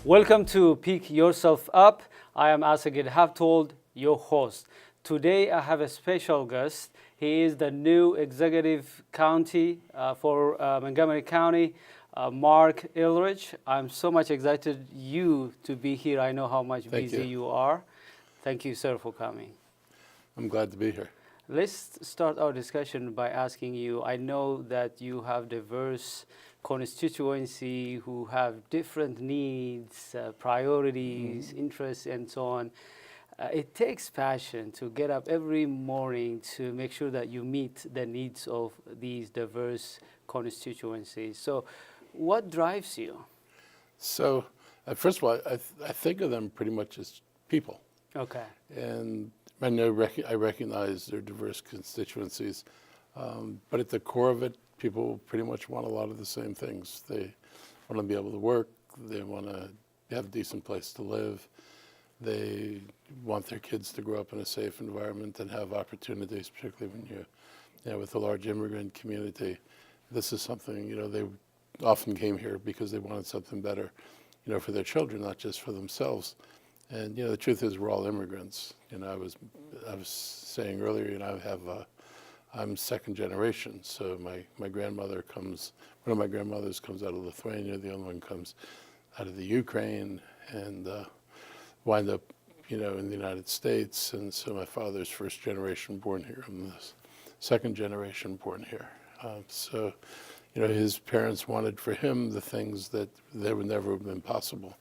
Welcome to Pick Yourself Up. I am Assegid Habtewold, your host. Today I have a special guest. He is the new executive county for Montgomery County, Marc Elrich. I'm so much excited you to be here. I know how much busy you are. Thank you, sir, for coming. I'm glad to be here. Let's start our discussion by asking you, I know that you have diverse constituency who have different needs, priorities, interests, and so on. It takes passion to get up every morning to make sure that you meet the needs of these diverse constituencies. So what drives you? So, first of all, I think of them pretty much as people. Okay. And I recognize their diverse constituencies, but at the core of it, people pretty much want a lot of the same things. They want to be able to work. They want to have a decent place to live. They want their kids to grow up in a safe environment and have opportunities, particularly when you're with a large immigrant community. This is something, they often came here because they wanted something better, for their children, not just for themselves. And, the truth is we're all immigrants. I was saying earlier, I'm second generation. So my grandmother one of my grandmothers comes out of Lithuania, the other one comes out of the Ukraine, and wind up, in the United States. And so my father's first generation born here. I'm the second generation born here. So his parents wanted for him the things that would never have been possible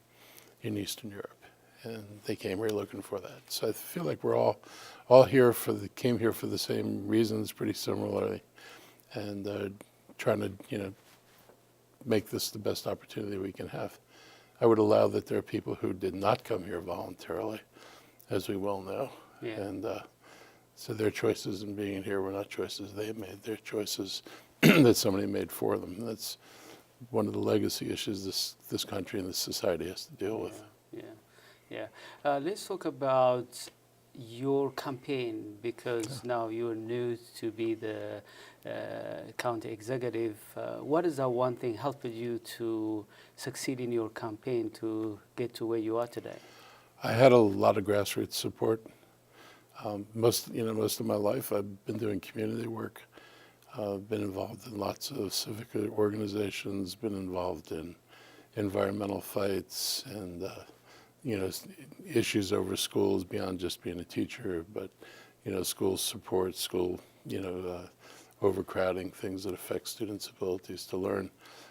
in Eastern Europe. And they came here looking for that. So I feel like we're all here came here for the same reasons, pretty similarly, and trying to make this the best opportunity we can have. I would allow that there are people who did not come here voluntarily, as we well know, and so their choices in being here were not choices they made; they're choices that somebody made for them. And that's one of the legacy issues this country and this society has to deal with. Yeah. Let's talk about your campaign, because now you're new to be the county executive. What is that one thing helped you to succeed in your campaign to get to where you are today? I had a lot of grassroots support. Most of my life I've been doing community work. Been involved in lots of civic organizations, been involved in environmental fights and issues over schools beyond just being a teacher, but school support, overcrowding, things that affect students' abilities to learn.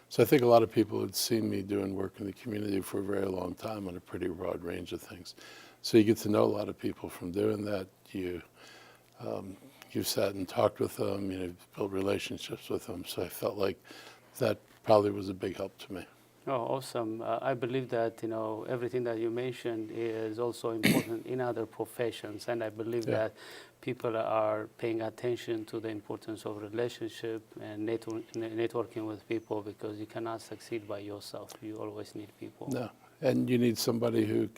So I think a lot of people had seen me doing work in the community for a very long time on a pretty broad range of things. So you get to know a lot of people from doing that. You've sat and talked with them, you've built relationships with them. So I felt like that probably was a big help to me. Oh, awesome. I believe that, everything that you mentioned is also important in other professions. And I believe that people are paying attention to the importance of relationship and networking with people, because you cannot succeed by yourself. You always need people. No, and you need somebody who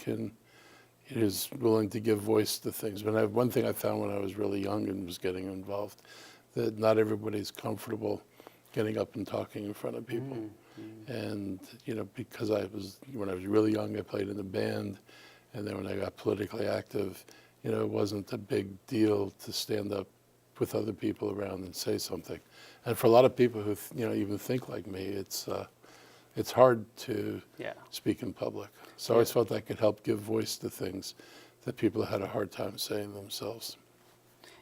is willing to give voice to things. One thing I found when I was really young and was getting involved, that not everybody's comfortable getting up and talking in front of people. And, because when I was really young, I played in a band. And then when I got politically active, it wasn't a big deal to stand up with other people around and say something. And for a lot of people who, even think like me, it's hard to speak in public. So I always felt I could help give voice to things that people had a hard time saying themselves.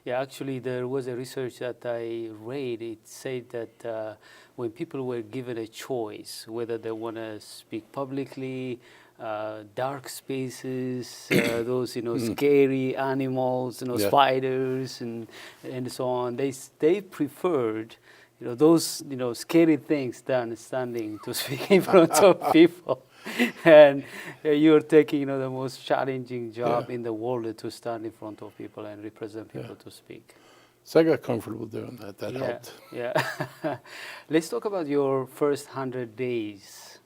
Yeah, actually, there was a research that I read. It said that when people were given a choice, whether they want to speak publicly, dark spaces, those scary animals, spiders and so on, they preferred those scary things than standing to speak in front of people. And you're taking the most challenging job in the world to stand in front of people and represent people to speak. So I got comfortable doing that. That helped. Yeah. Let's talk about your first 100 days.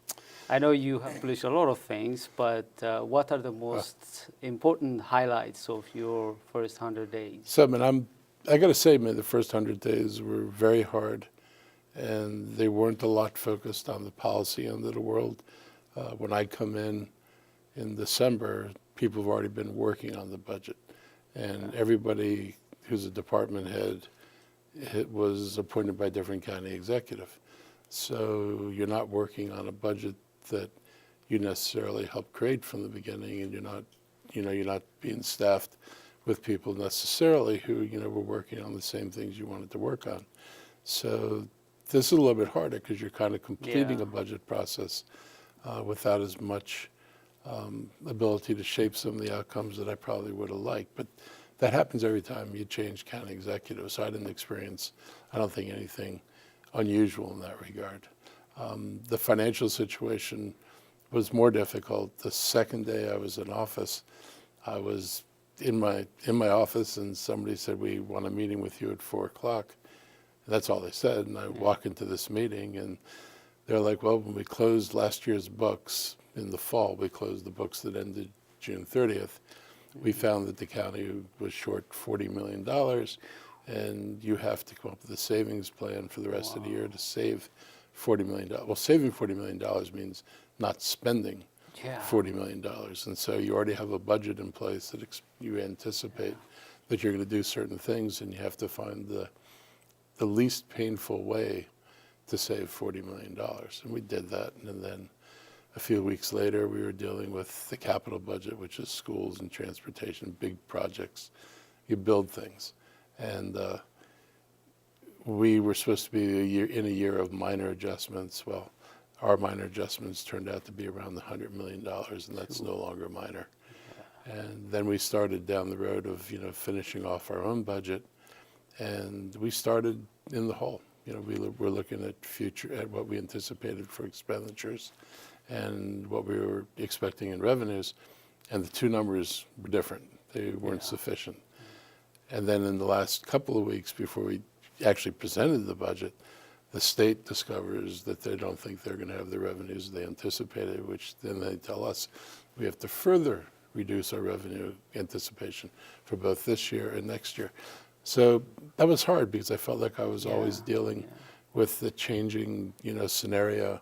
I know you have published a lot of things, but what are the most important highlights of your first 100 days? So, I got to say, the first 100 days were very hard, and they weren't a lot focused on the policy end of the world. When I come in, in December, people have already been working on the budget. And everybody who's a department head was appointed by a different county executive. So you're not working on a budget that you necessarily helped create from the beginning, and you're not being staffed with people necessarily who, were working on the same things you wanted to work on. So this is a little bit harder because you're kind of completing a budget process without as much ability to shape some of the outcomes that I probably would have liked. But that happens every time you change county executives. So I didn't experience, I don't think, anything unusual in that regard. The financial situation was more difficult. The second day I was in office, I was in my office, and somebody said, "We want a meeting with you at 4:00. And that's all they said. And I walk into this meeting, and they're like, "Well, when we closed last year's books in the fall, we closed the books that ended June 30th. We found that the county was short $40 million, and you have to come up with a savings plan for the rest of the year to save $40 million. Well, saving $40 million means not spending $40 million. And so you already have a budget in place that you anticipate that you're going to do certain things, and you have to find the least painful way to save $40 million. And we did that. And then a few weeks later, we were dealing with the capital budget, which is schools and transportation, big projects. You build things. And we were supposed to be in a year of minor adjustments. Well, our minor adjustments turned out to be around the $100 million, and that's no longer minor. And then we started down the road of, finishing off our own budget, and we started in the hole. We're looking at what we anticipated for expenditures and what we were expecting in revenues, and the two numbers were different. They weren't sufficient. And then in the last couple of weeks before we actually presented the budget, the state discovers that they don't think they're going to have the revenues they anticipated, which then they tell us we have to further reduce our revenue anticipation for both this year and next year. So that was hard because I felt like I was always dealing with the changing, scenario,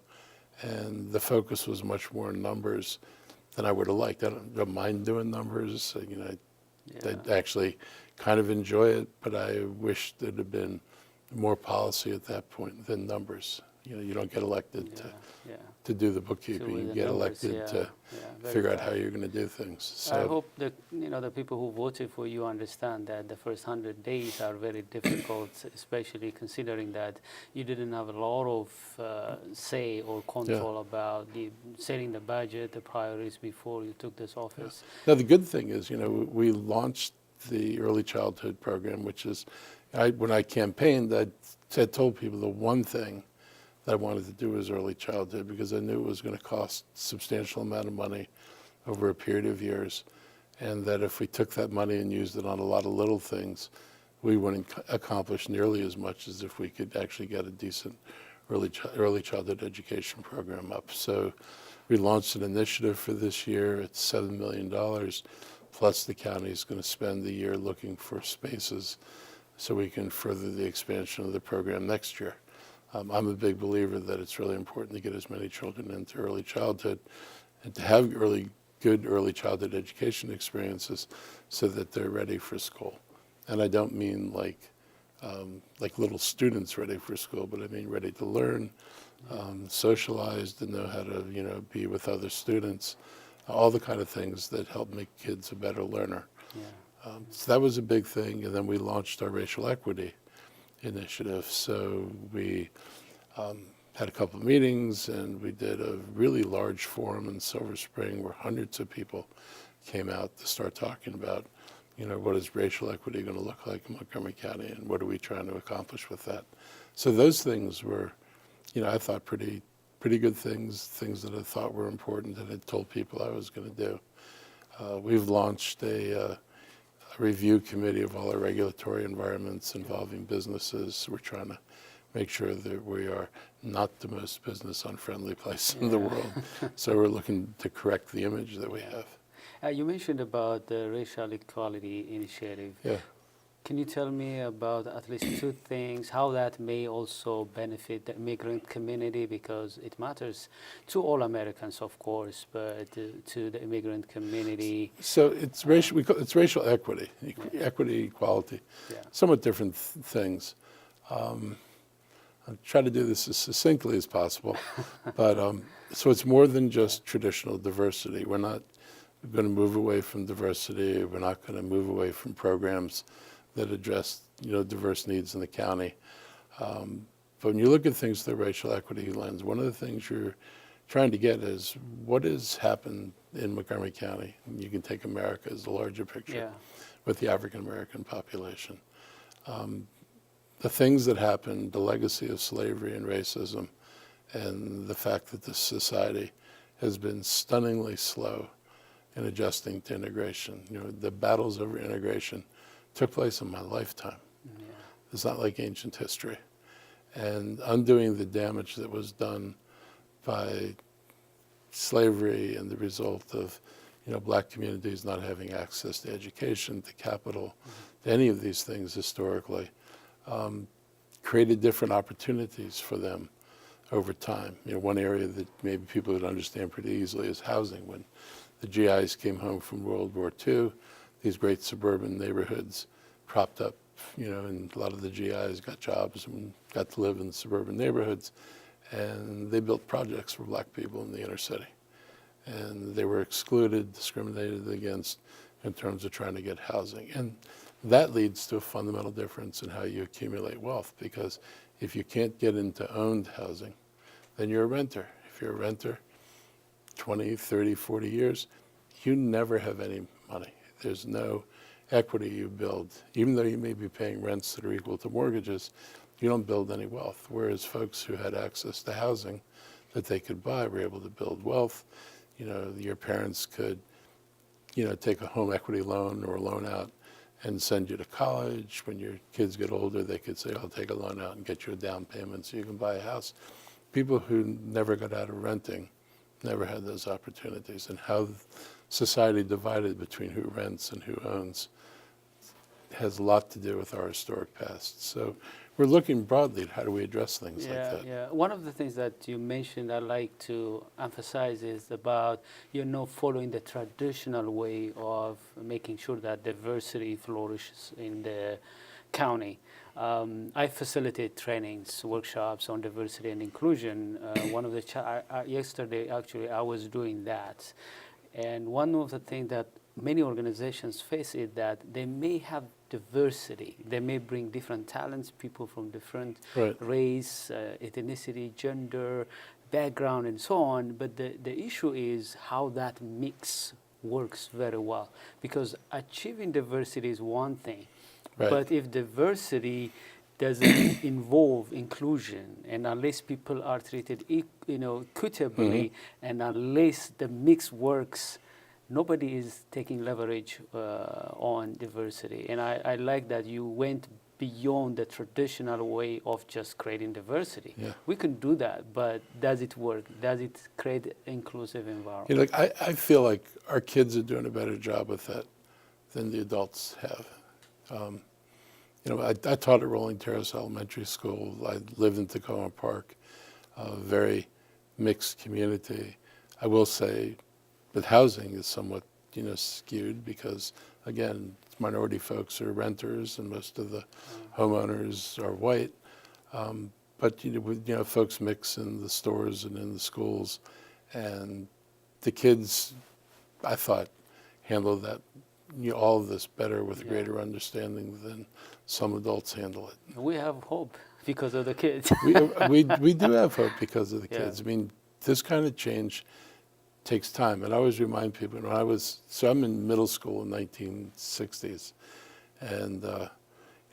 and the focus was much more on numbers than I would have liked. I don't mind doing numbers. I actually kind of enjoy it, but I wish there'd have been more policy at that point than numbers. You don't get elected to do the bookkeeping. You get elected to figure out how you're going to do things. So I hope that the people who voted for you understand that the first 100 days are very difficult, especially considering that you didn't have a lot of say or control about setting the budget, the priorities before you took this office. Now the good thing is, we launched the early childhood program, which is, when I campaigned, I told people the one thing that I wanted to do was early childhood, because I knew it was going to cost a substantial amount of money over a period of years, and that if we took that money and used it on a lot of little things, we wouldn't accomplish nearly as much as if we could actually get a decent early childhood education program up. So we launched an initiative for this year. It's $7 million, plus the county is going to spend the year looking for spaces so we can further the expansion of the program next year. I'm a big believer that it's really important to get as many children into early childhood and to have good early childhood education experiences so that they're ready for school. And I don't mean like little students ready for school, but I mean ready to learn, socialized, and know how to be with other students, all the kind of things that help make kids a better learner. So that was a big thing. And then we launched our racial equity initiative. So we had a couple of meetings, and we did a really large forum in Silver Spring where hundreds of people came out to start talking about, what is racial equity going to look like in Montgomery County, and what are we trying to accomplish with that. So those things were, I thought pretty good things that I thought were important that I told people I was going to do. We've launched a review committee of all our regulatory environments involving businesses. We're trying to make sure that we are not the most business unfriendly place in the world. So we're looking to correct the image that we have. You mentioned about the racial equality initiative. Yeah. can you tell me about at least two things, how that may also benefit the immigrant community, because it matters to all Americans, of course, but to the immigrant community? So it's racial. It's racial equity, equity, equality, somewhat different things. I'll try to do this as succinctly as possible, but so it's more than just traditional diversity. We're not going to move away from diversity. We're not going to move away from programs that address, diverse needs in the county. But when you look at things through the racial equity lens, one of the things you're trying to get is what has happened in Montgomery County. And you can take America as the larger picture with the African American population. The things that happened, the legacy of slavery and racism, and the fact that this society has been stunningly slow in adjusting to integration. The battles over integration took place in my lifetime. It's not like ancient history. And undoing the damage that was done by slavery and the result of black communities not having access to education, to capital, to any of these things historically, created different opportunities for them over time. One area that maybe people would understand pretty easily is housing. When the GIs came home from World War II, these great suburban neighborhoods propped up, and a lot of the GIs got jobs and got to live in suburban neighborhoods, and they built projects for black people in the inner city. And they were excluded, discriminated against in terms of trying to get housing. And that leads to a fundamental difference in how you accumulate wealth, because if you can't get into owned housing, then you're a renter. If you're a renter, 20, 30, 40 years, you never have any money. There's no equity you build. Even though you may be paying rents that are equal to mortgages, you don't build any wealth. Whereas folks who had access to housing that they could buy were able to build wealth. Your parents could, take a home equity loan or a loan out and send you to college. When your kids get older, they could say, I'll take a loan out and get you a down payment so you can buy a house. People who never got out of renting never had those opportunities. And how society divided between who rents and who owns has a lot to do with our historic past. So we're looking broadly at how do we address things like that. Yeah. One of the things that you mentioned I'd like to emphasize is about following the traditional way of making sure that diversity flourishes in the county. I facilitate trainings, workshops on diversity and inclusion. One of the yesterday actually I was doing that, and one of the things that many organizations face is that they may have diversity. They may bring different talents, people from different race, ethnicity, gender, background, and so on. But the issue is how that mix works very well. Because achieving diversity is one thing, but if diversity doesn't involve inclusion, and unless people are treated equitably, and unless the mix works, nobody is taking leverage on diversity. And I like that you went beyond the traditional way of just creating diversity. We can do that, but does it work? Does it create an inclusive environment? I feel like our kids are doing a better job with that than the adults have. I taught at Rolling Terrace Elementary School. I lived in Tacoma Park, a very mixed community. I will say that housing is somewhat, skewed because, again, minority folks are renters and most of the homeowners are white. But, folks mix in the stores and in the schools. And the kids, I thought, handle that, all of this better with greater understanding than some adults handle it. We have hope because of the kids. we do have hope because of the kids. I mean, this kind of change takes time. And I always remind people, I'm in middle school in the 1960s, and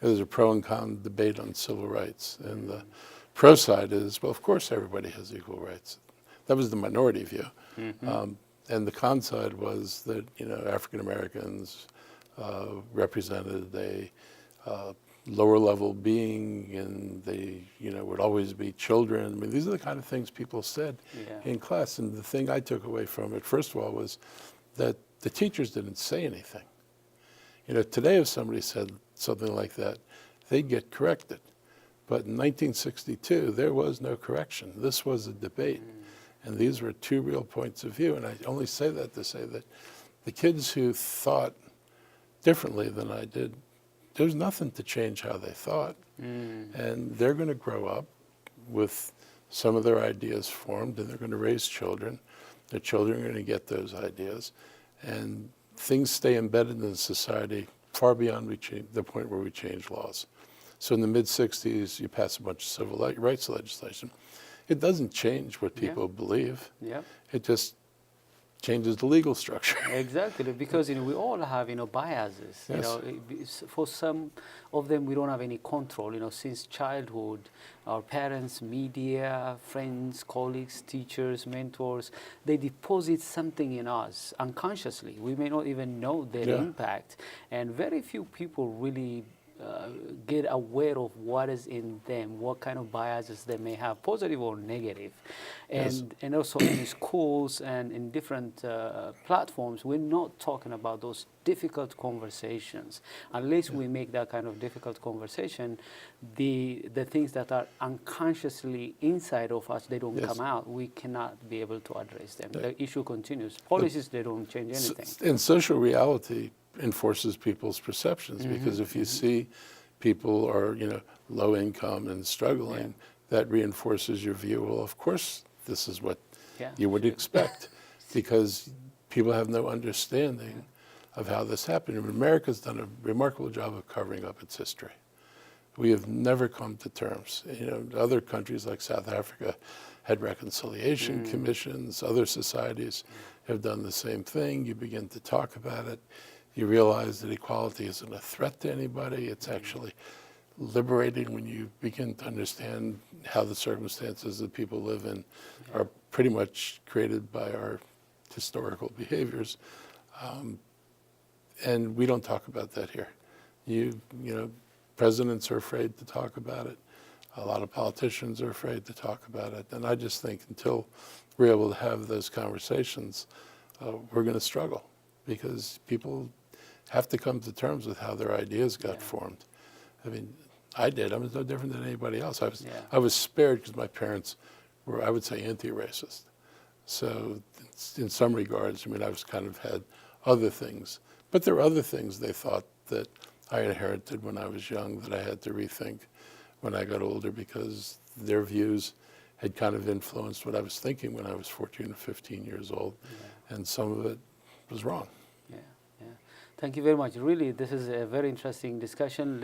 there's a pro and con debate on civil rights. And the pro side is, well, of course everybody has equal rights. That was the minority view. And the con side was that, African Americans represented a lower level being, and they, would always be children. I mean, these are the kind of things people said in class. And the thing I took away from it, first of all, was that the teachers didn't say anything. Today if somebody said, something like that, they'd get corrected. But in 1962, there was no correction. This was a debate. And these were two real points of view. And I only say that to say that the kids who thought differently than I did, there's nothing to change how they thought. And they're going to grow up with some of their ideas formed, and they're going to raise children. Their children are going to get those ideas. And things stay embedded in society far beyond the point where we change laws. So in the mid-'60s, you pass a bunch of civil rights legislation. It doesn't change what people believe. It just changes the legal structure. Exactly, because we all have biases. For some of them we don't have any control. Since childhood, our parents, media, friends, colleagues, teachers, mentors, they deposit something in us unconsciously. We may not even know their impact, and very few people really get aware of what is in them, what kind of biases they may have, positive or negative. And also in schools and in different platforms, we're not talking about those difficult conversations. Unless we make that kind of difficult conversation, the things that are unconsciously inside of us, they don't come out. We cannot be able to address them. The issue continues. Policies, they don't change anything. And social reality enforces people's perceptions, because if you see people are low income and struggling, that reinforces your view. Well, of course this is what you would expect, because people have no understanding of how this happened. And America's done a remarkable job of covering up its history. We have never come to terms. Other countries like South Africa had reconciliation commissions. Other societies have done the same thing. You begin to talk about it. You realize that equality isn't a threat to anybody. It's actually liberating when you begin to understand how the circumstances that people live in are pretty much created by our historical behaviors. And we don't talk about that here. Presidents are afraid to talk about it. A lot of politicians are afraid to talk about it. And I just think until we're able to have those conversations, we're going to struggle, because people have to come to terms with how their ideas got formed. I mean, I did. I was no different than anybody else. I was spared because my parents were, I would say, anti-racist. So in some regards, I was kind of had other things. But there were other things they thought that I inherited when I was young that I had to rethink when I got older, because their views had kind of influenced what I was thinking when I was 14 or 15 years old. And some of it was wrong. Thank you very much. Really, this is a very interesting discussion.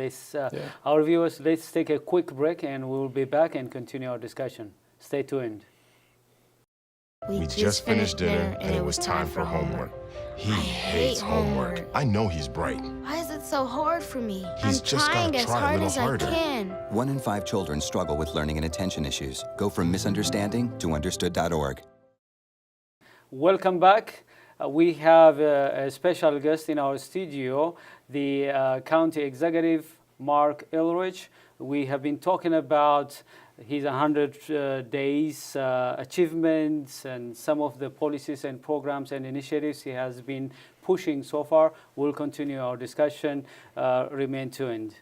Our viewers, let's take a quick break, and we'll be back and continue our discussion. Stay tuned. We just finished dinner, and it was time for homework. He hates homework. I know he's bright. Why is it so hard for me? He's just trying as gotta try a hard little as harder. I can. 1 in 5 children struggle with learning and attention issues. Go from misunderstanding to understood.org. Welcome back. We have a special guest in our studio, the County Executive, Marc Elrich. We have been talking about his 100 days achievements and some of the policies and programs and initiatives he has been pushing so far. We'll continue our discussion. Remain tuned.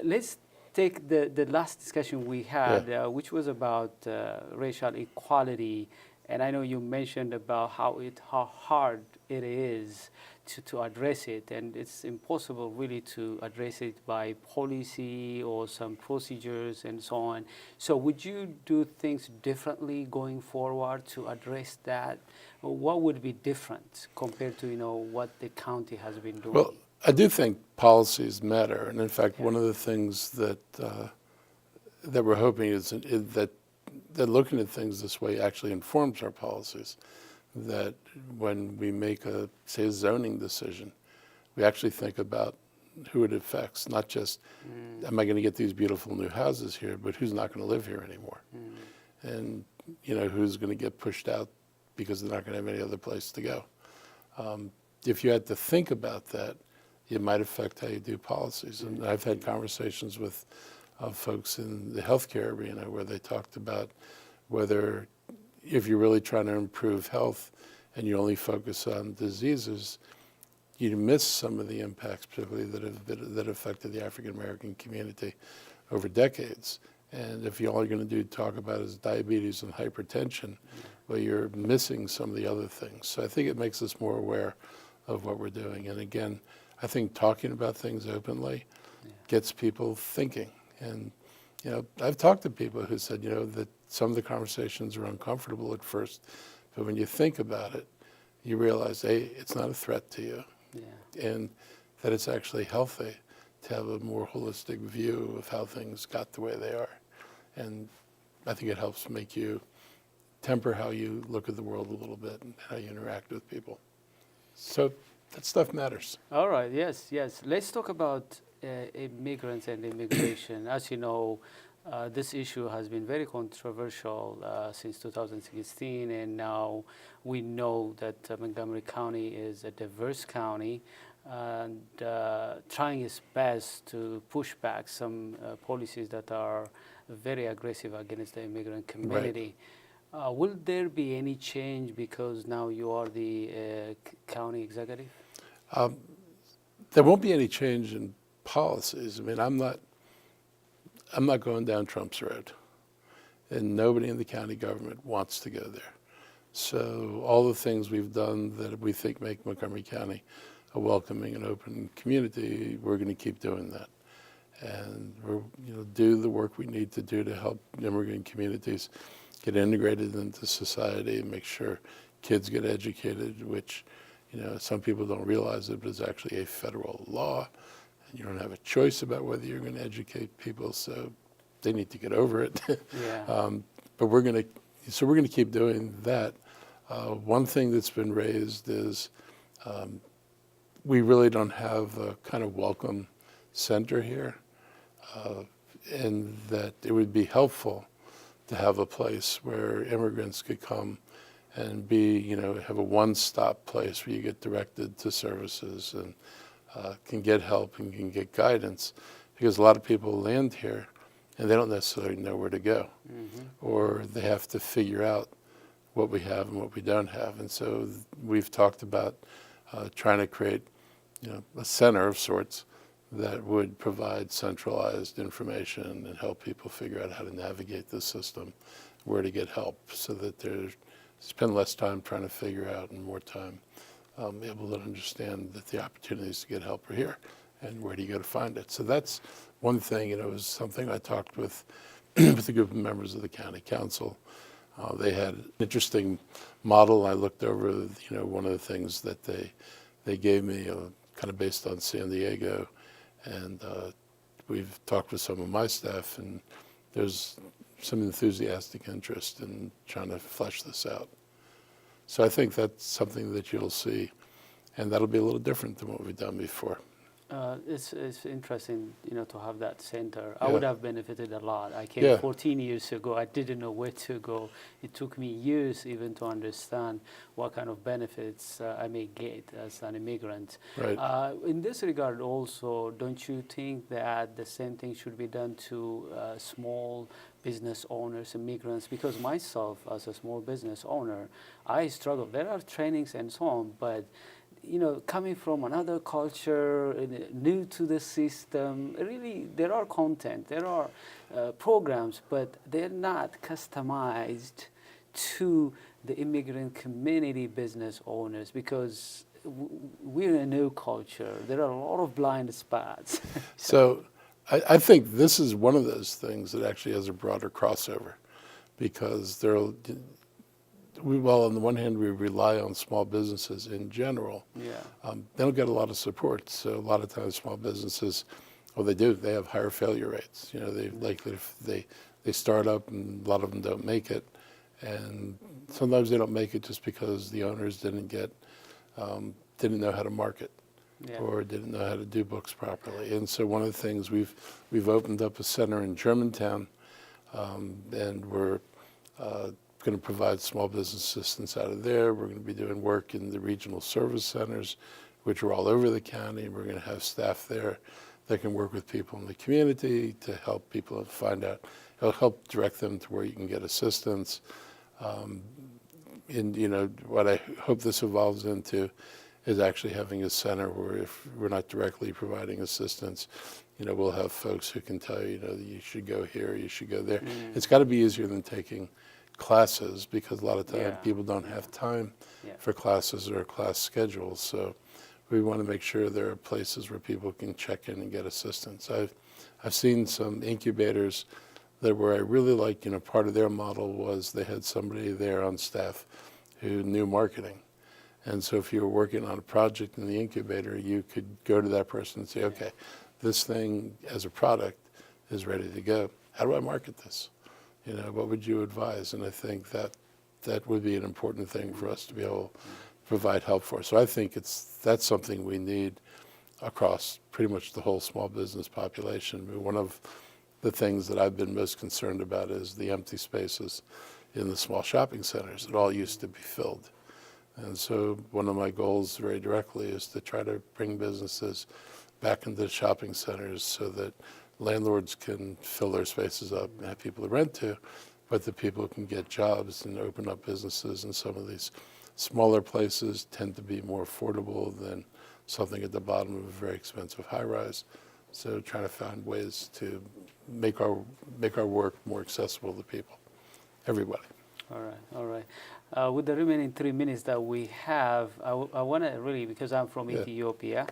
Let's take the last discussion we had, which was about racial equality. And I know you mentioned about how hard it is to address it, and it's impossible really to address it by policy or some procedures and so on. So would you do things differently going forward to address that? What would be different compared to what the county has been doing? Well, I do think policies matter, and in fact, one of the things that we're hoping is that looking at things this way actually informs our policies. That when we make a zoning decision, we actually think about who it affects, not just, am I going to get these beautiful new houses here, but who's not going to live here anymore? And, who's going to get pushed out because they're not going to have any other place to go. If you had to think about that, it might affect how you do policies. And I've had conversations with folks in the healthcare arena where they talked about whether, if you're really trying to improve health and you only focus on diseases, you miss some of the impacts, particularly that affected the African American community over decades. And if all you're going to do talk about is diabetes and hypertension, well, you're missing some of the other things. So I think it makes us more aware of what we're doing. And again, I think talking about things openly gets people thinking. And I've talked to people who said, that some of the conversations are uncomfortable at first, but when you think about it, you realize, A, it's not a threat to you, and that it's actually healthy to have a more holistic view of how things got the way they are. And I think it helps make you temper how you look at the world a little bit and how you interact with people. So that stuff matters. All right, yes. Let's talk about immigrants and immigration. As you know, this issue has been very controversial since 2016, and now we know that Montgomery County is a diverse county, and trying its best to push back some policies that are very aggressive against the immigrant community. Right. Will there be any change because now you are the county executive? There won't be any change in policies. I mean, I'm not going down Trump's road, and nobody in the county government wants to go there. So all the things we've done that we think make Montgomery County a welcoming and open community, we're going to keep doing that. And we're do the work we need to do to help immigrant communities get integrated into society and make sure kids get educated, which some people don't realize it, but it's actually a federal law. And you don't have a choice about whether you're going to educate people, so they need to get over it. But we're going to keep doing that. One thing that's been raised is we really don't have a kind of welcome center here, and that it would be helpful to have a place where immigrants could come and have a one-stop place where you get directed to services and can get help and can get guidance, because a lot of people land here and they don't necessarily know where to go, or they have to figure out what we have and what we don't have. And so we've talked about trying to create a center of sorts that would provide centralized information and help people figure out how to navigate the system, where to get help, so that they spend less time trying to figure out and more time able to understand that the opportunities to get help are here and where do you go to find it. So that's one thing. It was something I talked with with a group of members of the county council. They had an interesting model. I looked over, one of the things that they gave me, kind of based on San Diego, and we've talked with some of my staff, and there's some enthusiastic interest in trying to flesh this out. So I think that's something that you'll see, and that'll be a little different than what we've done before. It's interesting, to have that center. I would have benefited a lot. I came 14 years ago. I didn't know where to go. It took me years even to understand what kind of benefits I may get as an immigrant. Right. In this regard also, don't you think that the same thing should be done to small business owners, immigrants? Because myself, as a small business owner, I struggle. There are trainings and so on, but coming from another culture, new to the system, really there are content, there are programs, but they're not customized to the immigrant community business owners, because we're a new culture. There are a lot of blind spots. So I think this is one of those things that actually has a broader crossover, because on the one hand, we rely on small businesses in general. They don't get a lot of support. So a lot of times small businesses, they have higher failure rates. They start up and a lot of them don't make it. And sometimes they don't make it just because the owners didn't know how to market, or didn't know how to do books properly. And so one of the things, we've opened up a center in Germantown, and we're going to provide small business assistance out of there. We're going to be doing work in the regional service centers, which are all over the county. We're going to have staff there that can work with people in the community to help people find out. It'll help direct them to where you can get assistance. And what I hope this evolves into is actually having a center where if we're not directly providing assistance, we'll have folks who can tell you, you should go here, you should go there. It's got to be easier than taking classes, because a lot of times people don't have time for classes or class schedules. So we want to make sure there are places where people can check in and get assistance. I've seen some incubators that where I really like, part of their model was they had somebody there on staff who knew marketing. And so if you were working on a project in the incubator, you could go to that person and say, okay, this thing as a product is ready to go. How do I market this? What would you advise? And I think that would be an important thing for us to be able to provide help for. So I think that's something we need across pretty much the whole small business population. One of the things that I've been most concerned about is the empty spaces in the small shopping centers. It all used to be filled. And so one of my goals very directly is to try to bring businesses back into the shopping centers so that landlords can fill their spaces up and have people to rent to, but the people can get jobs and open up businesses. And some of these smaller places tend to be more affordable than something at the bottom of a very expensive high-rise. So trying to find ways to make our work more accessible to people, everybody. All right. With the remaining 3 minutes that we have, I want to really, because I'm from Ethiopia,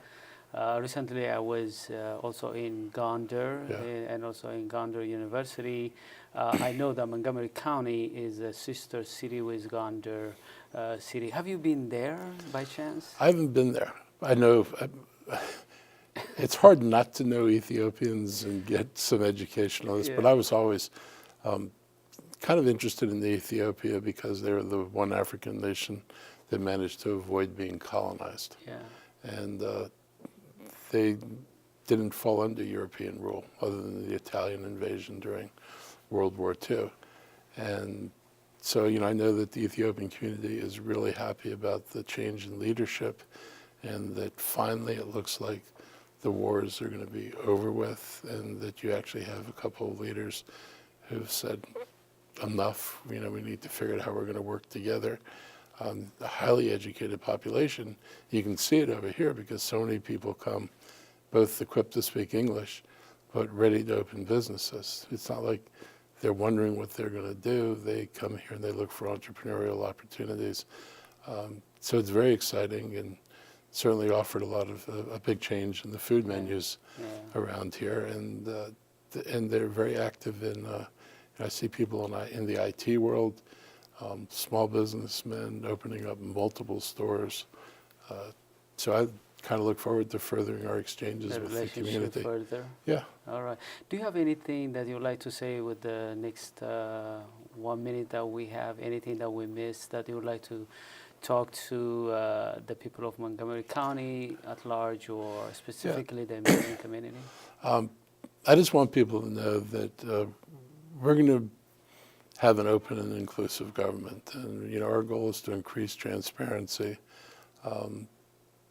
recently I was also in Gondar and also in Gondar University. I know that Montgomery County is a sister city with Gondar city. Have you been there by chance? I haven't been there. I know it's hard not to know Ethiopians and get some education on this, but I was always kind of interested in Ethiopia because they're the one African nation that managed to avoid being colonized. And they didn't fall under European rule other than the Italian invasion during World War II. And so, I know that the Ethiopian community is really happy about the change in leadership, and that finally it looks like the wars are going to be over with, and that you actually have a couple of leaders who've said, enough, we need to figure out how we're going to work together. The highly educated population, you can see it over here because so many people come both equipped to speak English, but ready to open businesses. It's not like they're wondering what they're going to do. They come here and they look for entrepreneurial opportunities. So it's very exciting, and certainly offered a big change in the food menus around here. And they're very active in, I see people in the IT world, small businessmen opening up multiple stores. So I kind of look forward to furthering our exchanges with the community. Further. Yeah. All right. Do you have anything that you would like to say with the next 1 minute that we have? Anything that we missed that you would like to talk to the people of Montgomery County at large, or specifically the immigrant community? I just want people to know that we're going to have an open and inclusive government. And, our goal is to increase transparency,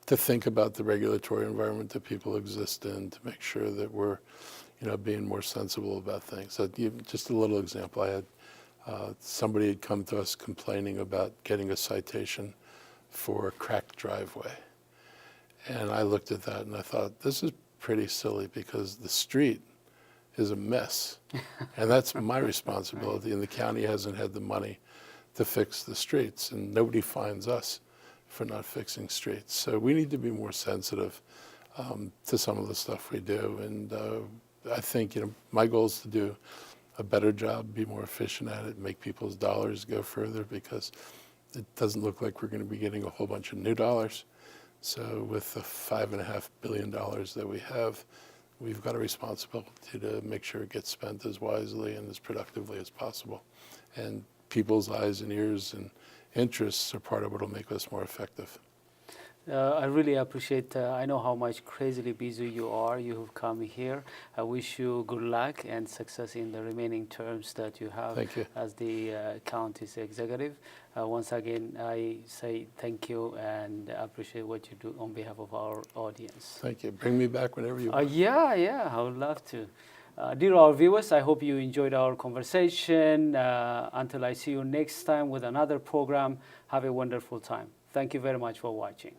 to think about the regulatory environment that people exist in, to make sure that we're, being more sensible about things. So just a little example, I had somebody had come to us complaining about getting a citation for a cracked driveway. And I looked at that and I thought, this is pretty silly because the street is a mess. And that's my responsibility. And the county hasn't had the money to fix the streets. And nobody fines us for not fixing streets. So we need to be more sensitive to some of the stuff we do. And I think, my goal is to do a better job, be more efficient at it, make people's dollars go further, because it doesn't look like we're going to be getting a whole bunch of new dollars. So with the $5.5 billion that we have, we've got a responsibility to make sure it gets spent as wisely and as productively as possible. And people's eyes and ears and interests are part of what will make us more effective. I really appreciate, I know how much crazily busy you are. You have come here. I wish you good luck and success in the remaining terms that you have as the county's executive. Once again, I say thank you and appreciate what you do on behalf of our audience. Thank you. Bring me back whenever you want. Yeah, I would love to. Dear our viewers, I hope you enjoyed our conversation. Until I see you next time with another program, have a wonderful time. Thank you very much for watching.